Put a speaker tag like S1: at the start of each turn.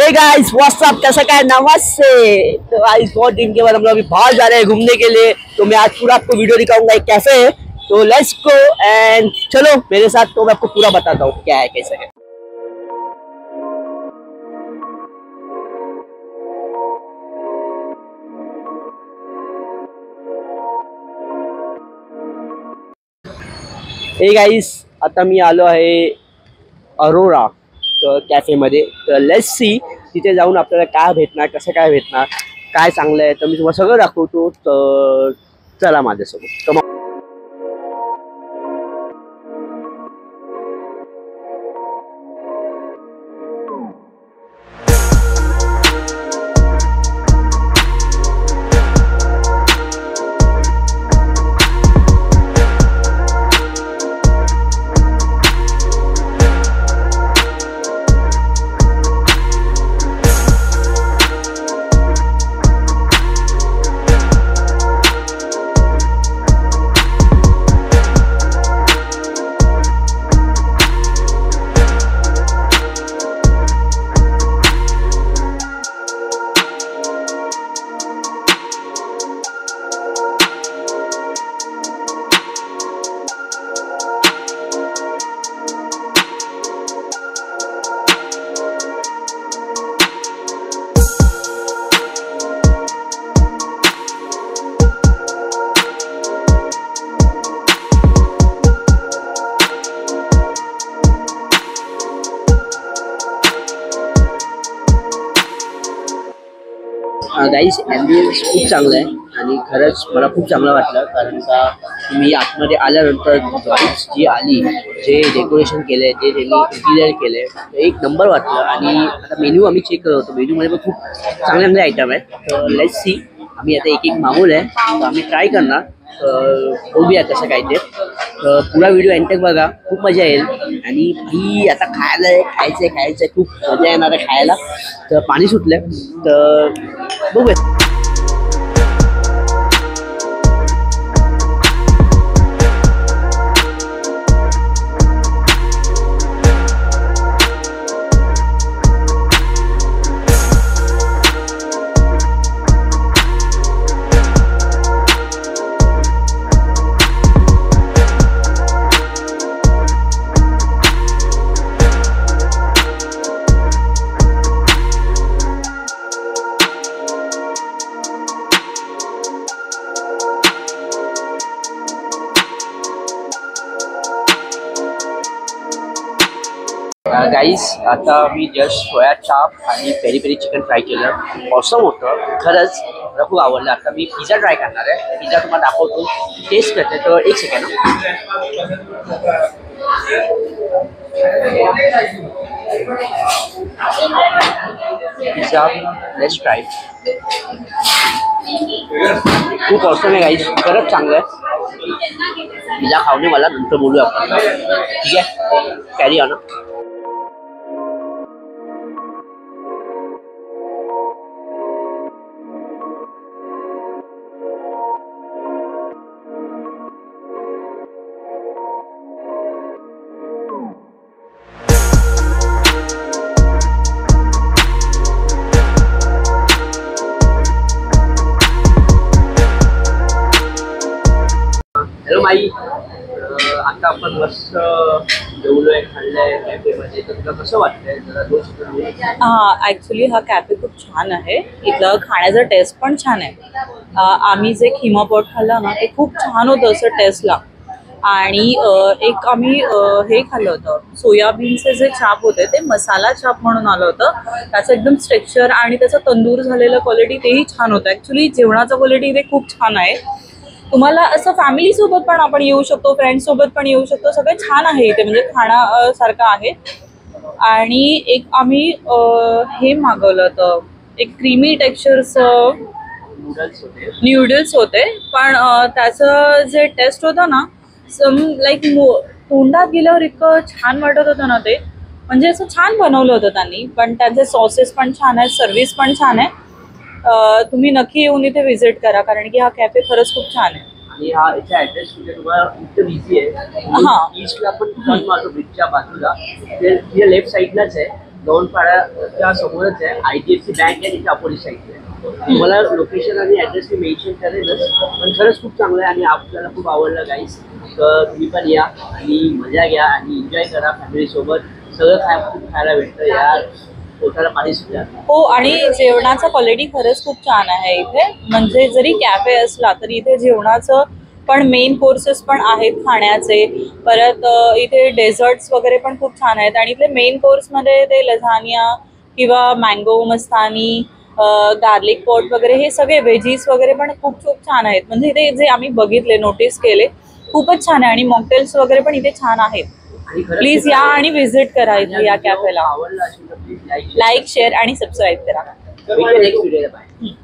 S1: Hey guys what's up, कैसा क्या नमस्ते। तो गाइस बहुत दिन के बाद हम लोग अभी बाहर जा रहे हैं घूमने के लिए। तो मैं आज पूरा आपको वीडियो दिखाऊंगा, एक कैफे है। तो लेट्स गो एंड चलो मेरे साथ। तो मैं आपको पूरा बताता हूँ क्या है कैसे है। हे गाइस आता मी आलो आहे अरोरा कॅफेमध्ये। तर लेट्स सी तिथे जाऊन आपल्याला काय भेटणार, कसं काय भेटणार, काय चांगलं आहे, तर मी तुम्हाला सगळं दाखवतो। तर चला माझ्यासोबत। गाइस ॲम्बियन्स खूप चांगलं आहे आणि खरंच मला खूप चांगलं वाटलं, कारण का मी आतमध्ये आल्यानंतर जी आली, जे डेकोरेशन केलं आहे, जे त्यांनी इंटिरियर केलं आहे, एक नंबर वाटलं। आणि आता मेन्यू आम्ही चेक करत होतो, मेन्यूमध्ये पण खूप चांगले चांगले आयटम आहेत। तर लेट्स सी, आम्ही आता एक एक मागवलं आहे, तर आम्ही ट्राय करणार, बघूया कसं काय ते। पुरा व्हिडिओ एंड तक बघा, खूप मजा येईल। आणि भाई आता खायचंय खूप मजा येणार आहे खायला। तर पाणी सुटलं, तर बघूया। गाइस आता मी जस्ट सोया चाप आणि पेरी पेरी चिकन फ्राय केलं, ऑसम होतं खरंच, मला खूप आवडलं। आता मी पिझ्झा ट्राय करणार आहे, पिझ्झा तुम्हाला दाखवतो, टेस्ट करते। तर एक सेकंड, पिझ्झा लेट्स ट्राय। खूप ऑसम आहे गाइस, खरंच चांगलं आहे। पिझ्झा खाऊन मला नंतर बोलूया आपण, ठीक आहे? Carry on. हॅलो माई, आता आपण मस्त जेवलोय, खाल्लंय कॅफेमध्ये, तर तुला कसं वाटतंय?
S2: ॲक्च्युली हा कॅफे खूप छान आहे, इथलं खाण्याचा टेस्ट पण छान आहे। आम्ही जे खिमा पॉट खाल्लं ना, ते खूप छान होतं असं टेस्टला। आणि एक आम्ही हे खाल्लं होतं, सोयाबीनचे जे चाप होते ते मसाला चाप म्हणून आलं होतं। त्याचं एकदम स्ट्रक्चर आणि त्याचं तंदूर झालेलं क्वालिटी तेही छान होतं। ॲक्च्युली जेवणाचं क्वालिटी इथे खूप छान आहे। तुम्हाला असं फॅमिलीसोबत पण आपण येऊ शकतो, फ्रेंड्ससोबत पण येऊ शकतो, सगळं छान आहे इथे, म्हणजे खाण्यासारखं आहे। आणि एक आम्ही हे मागवलं होतं, एक क्रीमी टेक्स्चरचं न्यूडल्स होते, पण त्याचं जे टेस्ट होतं ना, सम लाईक तोंडात गेल्यावर इतकं छान वाटत होतं ना ते, म्हणजे असं छान बनवलं होतं त्यांनी। पण त्यांचे सॉसेस पण छान आहेत, सर्व्हिस पण छान आहे। तुम्ही नक्की येऊन इथे व्हिजिट करा, कारण की हा कॅफे खरंच खूप छान आहे।
S1: आणि हा याचा ॲड्रेस म्हणजे तुम्हाला एकदम इझी आहे। ईस्टला पण टर्न मारतो ब्रिजच्या बाजूला, ते लेफ्ट साईडलाच आहे। गौनपाड्याच्या समोरच आहे, IDFC बँक आहे, तिथे अपोजिट साईडला आहे. तुम्हाला लोकेशन आणि ऍड्रेस मी मेन्शन करेलच, पण खरंच खूप चांगलं आहे आणि आपल्याला खूप आवडलं गाईस. तर तुम्ही पण या आणि मजा घ्या आणि एन्जॉय करा फॅमिली सोबत. सगळं खूप खायला भेटतं यार, पोटाला पाणी सुद्धा.
S2: हो, आणि जेवणाचा क्वालिटी खरंच खूप छान आहे इथे. म्हणजे जरी कॅफे असला तरी इथे जेवणाचं पण मेन कोर्सेस पण आहेत खाण्याचे. परत इथे डेझर्ट्स वगैरे पण खूप छान आहेत. आणि इथे मेन कोर्समध्ये ते लझानिया किंवा मँगो मस्तानी, गार्लिक पॉट वगैरे हे सगळे व्हेजीस वगैरे पण खूप खूप छान आहेत. म्हणजे इथे जे आम्ही बघितले, नोटीस केले, खूपच छान आहे. आणि मॉकटेल्स वगैरे पण इथे छान आहेत. प्लीज या आणि व्हिजिट करा इथे या कॅफेला.
S1: आवडलं असेल तर प्लीज
S2: लाईक, शेअर आणि सबस्क्राईब करा.
S1: नेक्स्ट व्हिडिओला बाय.